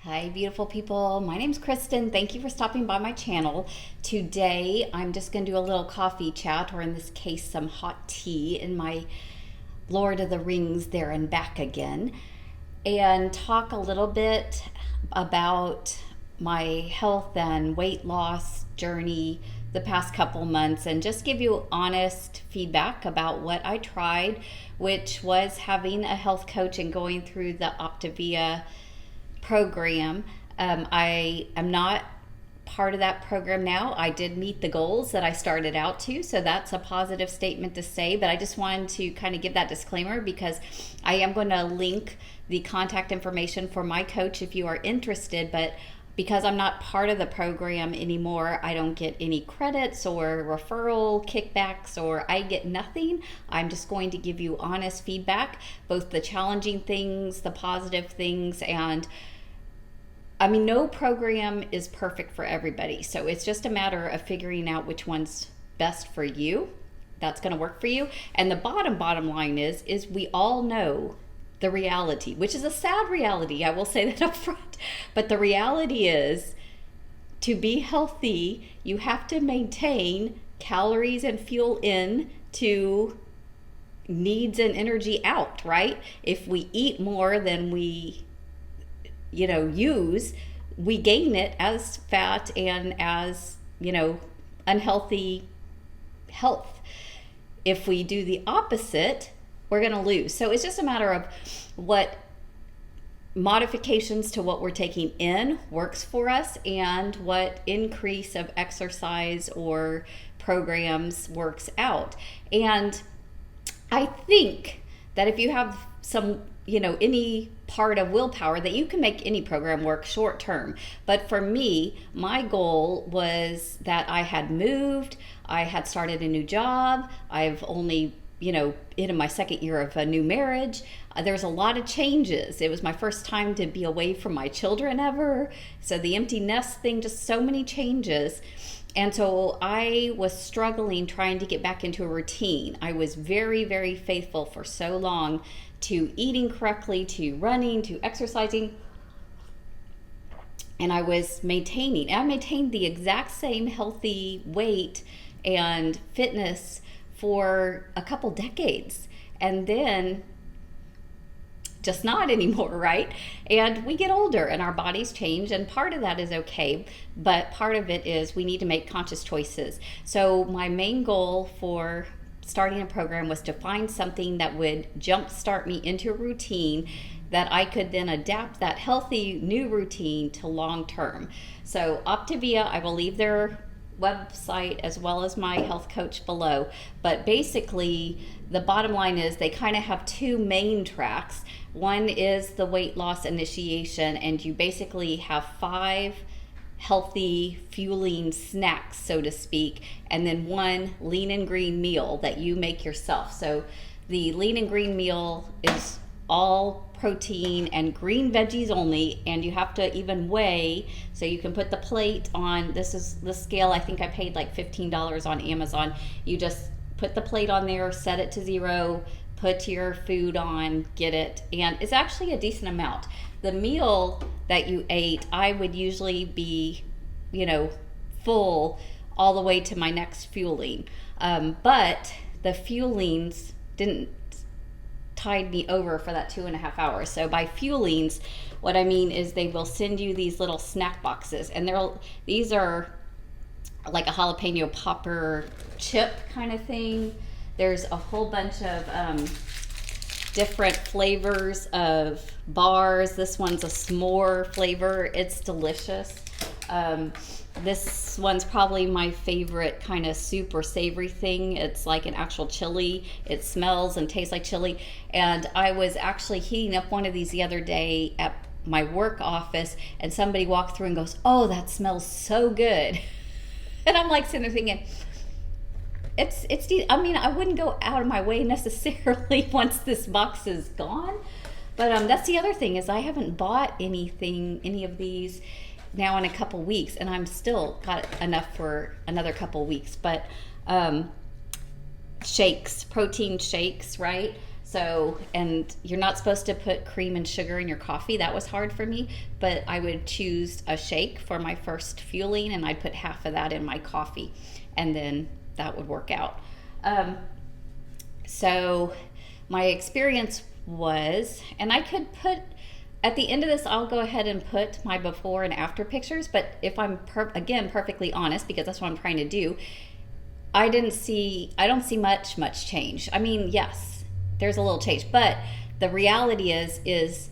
Hi, beautiful people. My name's Kristen. Thank you for stopping by my channel. Today, I'm just going to do a little coffee chat, or in this case, some hot tea in my Lord of the Rings there and back again, and talk a little bit about my health and weight loss journey the past couple months, and just give you honest feedback about what I tried, which was having a health coach and going through the Optavia program. I am not part of that program now. I did meet the goals that I started out to, so that's a positive statement to say, but I just wanted to kind of give that disclaimer because I am going to link the contact information for my coach if you are interested, but because I'm not part of the program anymore, I don't get any credits or referral kickbacks, or I get nothing. I'm just going to give you honest feedback, both the challenging things, the positive things, and no program is perfect for everybody. So it's just a matter of figuring out which one's best for you, that's going to work for you. And the bottom line is we all know the reality, which is a sad reality. I will say that up front. But the reality is, to be healthy, you have to maintain calories and fuel in to needs and energy out, right? If we eat more than we use, we gain it as fat and as unhealthy health. If we do the opposite, we're going to lose. So it's just a matter of what modifications to what we're taking in works for us, and what increase of exercise or programs works out. And I think that if you have some any part of willpower, that you can make any program work short term. But for me, my goal was that I had moved, I had started a new job, I've only in my second year of a new marriage. There's a lot of changes. It was my first time to be away from my children ever. So the empty nest thing, just so many changes. And so I was struggling trying to get back into a routine. I was very, very faithful for so long to eating correctly, to running, to exercising. And I was maintaining. I maintained the exact same healthy weight and fitness for a couple decades. And then just not anymore, right? And we get older and our bodies change, and part of that is okay, but part of it is we need to make conscious choices. So my main goal for starting a program was to find something that would jumpstart me into a routine that I could then adapt that healthy new routine to long term. So Optavia, I will leave their website as well as my health coach below, but basically the bottom line is they kind of have two main tracks. One is the weight loss initiation, and you basically have 5 healthy fueling snacks, so to speak, and then one lean and green meal that you make yourself. So the lean and green meal is all protein and green veggies only, and you have to even weigh, so you can put the plate on. This is the scale. I think I paid like $15 on Amazon. You just put the plate on there, set it to 0, put your food on, get it, and it's actually a decent amount. The meal that you ate, I would usually be full all the way to my next fueling, but the fuelings didn't tide me over for that 2.5 hours. So by fuelings, what I mean is they will send you these little snack boxes, and these are like a jalapeno popper chip kind of thing. There's a whole bunch of different flavors of bars. This one's a s'more flavor. It's delicious. This one's probably my favorite kind of super savory thing. It's like an actual chili. It smells and tastes like chili. And I was actually heating up one of these the other day at my work office, and somebody walked through and goes, "Oh, that smells so good." And I'm like sitting there thinking, I wouldn't go out of my way necessarily once this box is gone. But that's the other thing, is I haven't bought any of these now in a couple weeks, and I'm still got enough for another couple weeks. But shakes, protein shakes, right? So, and you're not supposed to put cream and sugar in your coffee. That was hard for me, but I would choose a shake for my first fueling, and I'd put half of that in my coffee, and then that would work out. So my experience was, and I could put, at the end of this, I'll go ahead and put my before and after pictures, but if I'm, again, perfectly honest, because that's what I'm trying to do, I don't see much change. I mean, yes, there's a little change, but the reality is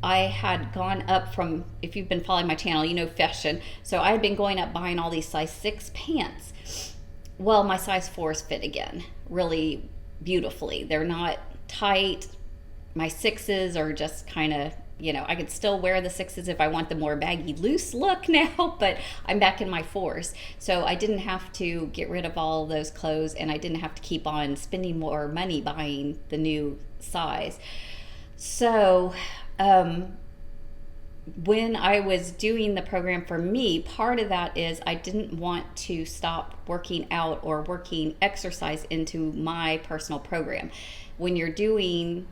I had gone up from, if you've been following my channel, you know fashion. So I had been going up buying all these size 6 pants. Well, my size 4s fit again really beautifully. They're not tight. My 6s are just kind of, I could still wear the 6s if I want the more baggy, loose look now, but I'm back in my 4s. So I didn't have to get rid of all those clothes, and I didn't have to keep on spending more money buying the new size. So when I was doing the program for me, part of that is I didn't want to stop working out or working exercise into my personal program. When you're doing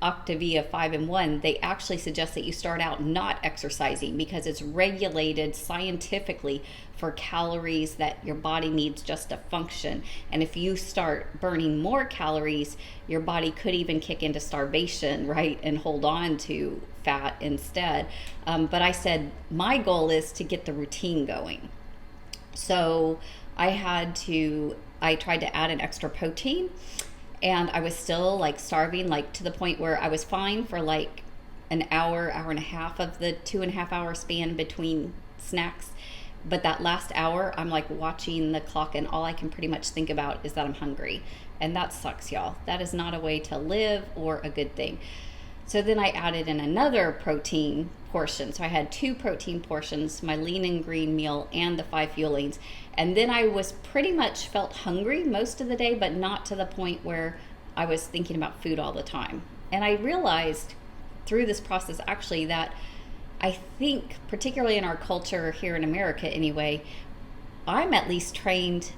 Optavia 5-in-1, they actually suggest that you start out not exercising because it's regulated scientifically for calories that your body needs just to function. And if you start burning more calories, your body could even kick into starvation, right, and hold on to fat instead. But I said my goal is to get the routine going. So I tried to add an extra protein, and I was still like starving, like to the point where I was fine for like an hour and a half of the 2.5 hour span between snacks. But that last hour, I'm like watching the clock, and all I can pretty much think about is that I'm hungry. And that sucks, y'all. That is not a way to live or a good thing. So then I added in another protein portion. So I had 2 protein portions, my lean and green meal and the 5 fuelings. And then I was pretty much felt hungry most of the day, but not to the point where I was thinking about food all the time. And I realized through this process actually that I think, particularly in our culture here in America anyway, I'm at least trained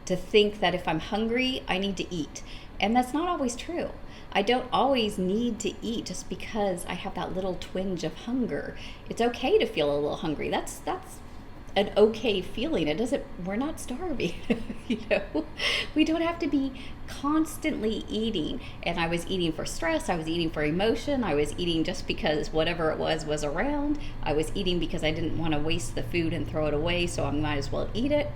to think that if I'm hungry, I need to eat. And that's not always true. I don't always need to eat just because I have that little twinge of hunger. It's okay to feel a little hungry. That's an okay feeling. We're not starving. We don't have to be constantly eating. And I was eating for stress, I was eating for emotion, I was eating just because whatever it was around. I was eating because I didn't want to waste the food and throw it away, so I might as well eat it.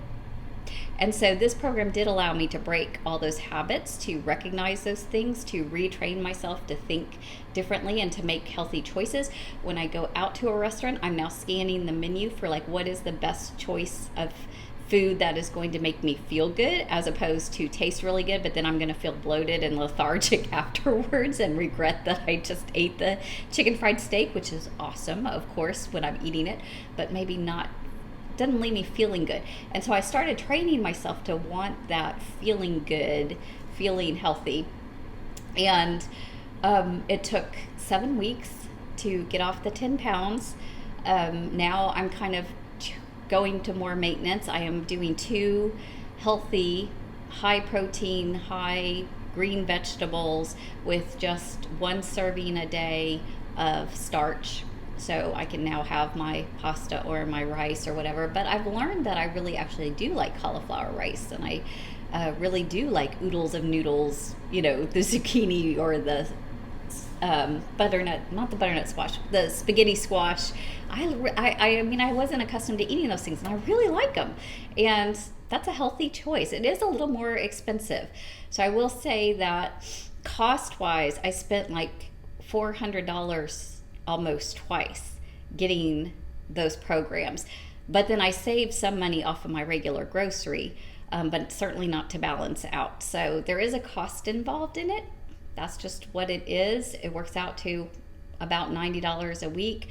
And so this program did allow me to break all those habits, to recognize those things, to retrain myself to think differently and to make healthy choices. When I go out to a restaurant, I'm now scanning the menu for like what is the best choice of food that is going to make me feel good, as opposed to taste really good, but then I'm going to feel bloated and lethargic afterwards and regret that I just ate the chicken fried steak, which is awesome, of course, when I'm eating it, but maybe not, doesn't leave me feeling good. And so I started training myself to want that feeling good, feeling healthy. And it took 7 weeks to get off the 10 pounds. Now I'm kind of going to more maintenance. I am doing 2 healthy, high protein, high green vegetables with just 1 serving a day of starch. So I can now have my pasta or my rice or whatever. But I've learned that I really actually do like cauliflower rice, and I really do like oodles of noodles, the zucchini or the butternut, not the butternut squash, the spaghetti squash. I mean, I wasn't accustomed to eating those things, and I really like them. And that's a healthy choice. It is a little more expensive. So I will say that cost-wise, I spent like $400 almost twice getting those programs. But then I saved some money off of my regular grocery, but certainly not to balance out. So there is a cost involved in it. That's just what it is. It works out to about $90 a week,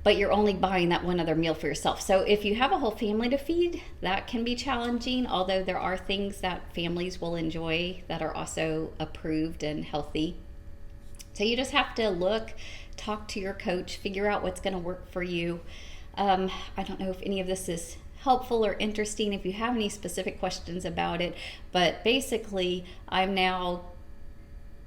but you're only buying that one other meal for yourself. So if you have a whole family to feed, that can be challenging, although there are things that families will enjoy that are also approved and healthy. So you just have to look, talk to your coach, figure out what's going to work for you. I don't know if any of this is helpful or interesting, if you have any specific questions about it, but basically I'm now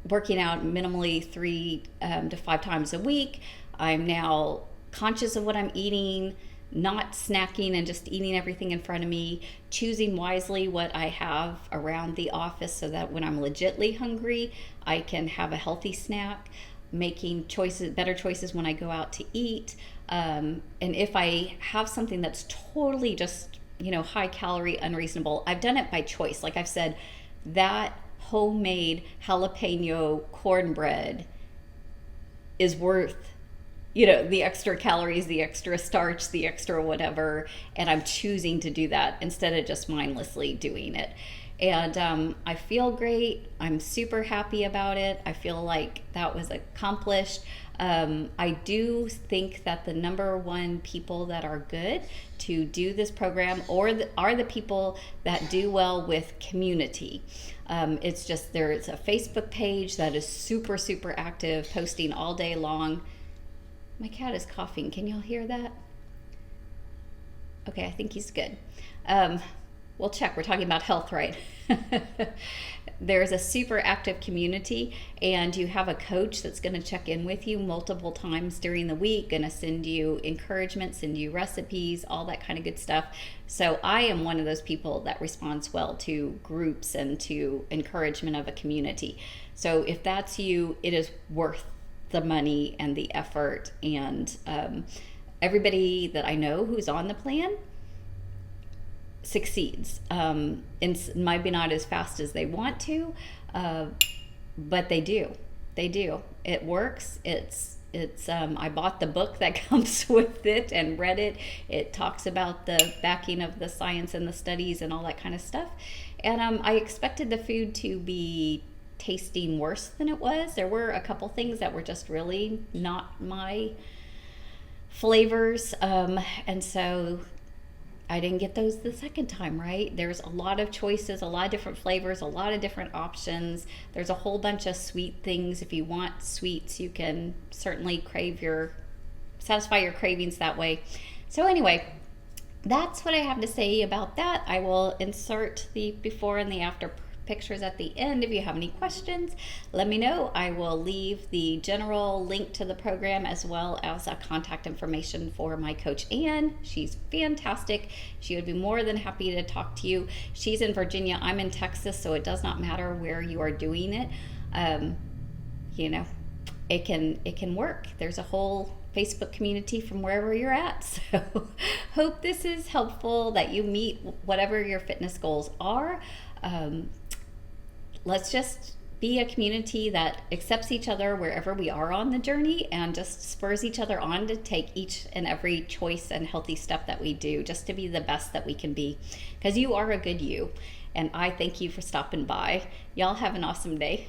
working out minimally 3 to 5 times a week. I'm now conscious of what I'm eating, not snacking and just eating everything in front of me, choosing wisely what I have around the office so that when I'm legitly hungry, I can have a healthy snack, making choices, better choices when I go out to eat. And if I have something that's totally just, high calorie, unreasonable, I've done it by choice. Like I've said, that homemade jalapeno cornbread is worth the extra calories, the extra starch, the extra whatever, and I'm choosing to do that instead of just mindlessly doing it. And I feel great. I'm super happy about it. I feel like that was accomplished. I do think that the number one people that are good to do this program are the people that do well with community. It's just there's a Facebook page that is super, super active, posting all day long. My cat is coughing. Can y'all hear that? Okay, I think he's good. We'll check. We're talking about health, right? There's a super active community, and you have a coach that's going to check in with you multiple times during the week, going to send you encouragement, send you recipes, all that kind of good stuff. So I am one of those people that responds well to groups and to encouragement of a community. So if that's you, it is worth the money and the effort. And everybody that I know who's on the plan succeeds. And maybe not as fast as they want to, but they do. It works. It's I bought the book that comes with it and read it. It talks about the backing of the science and the studies and all that kind of stuff. And I expected the food to be tasting worse than it was. There were a couple things that were just really not my flavors. And so I didn't get those the second time, right? There's a lot of choices, a lot of different flavors, a lot of different options. There's a whole bunch of sweet things. If you want sweets, you can certainly satisfy your cravings that way. So anyway, that's what I have to say about that. I will insert the before and the after pictures at the end. If you have any questions, let me know. I will leave the general link to the program as well as contact information for my coach, Anne. She's fantastic. She would be more than happy to talk to you. She's in Virginia. I'm in Texas, so it does not matter where you are doing it. It can work. There's a whole Facebook community from wherever you're at. So hope this is helpful, that you meet whatever your fitness goals are. Let's just be a community that accepts each other wherever we are on the journey and just spurs each other on to take each and every choice and healthy step that we do just to be the best that we can be. Because you are a good you. And I thank you for stopping by. Y'all have an awesome day.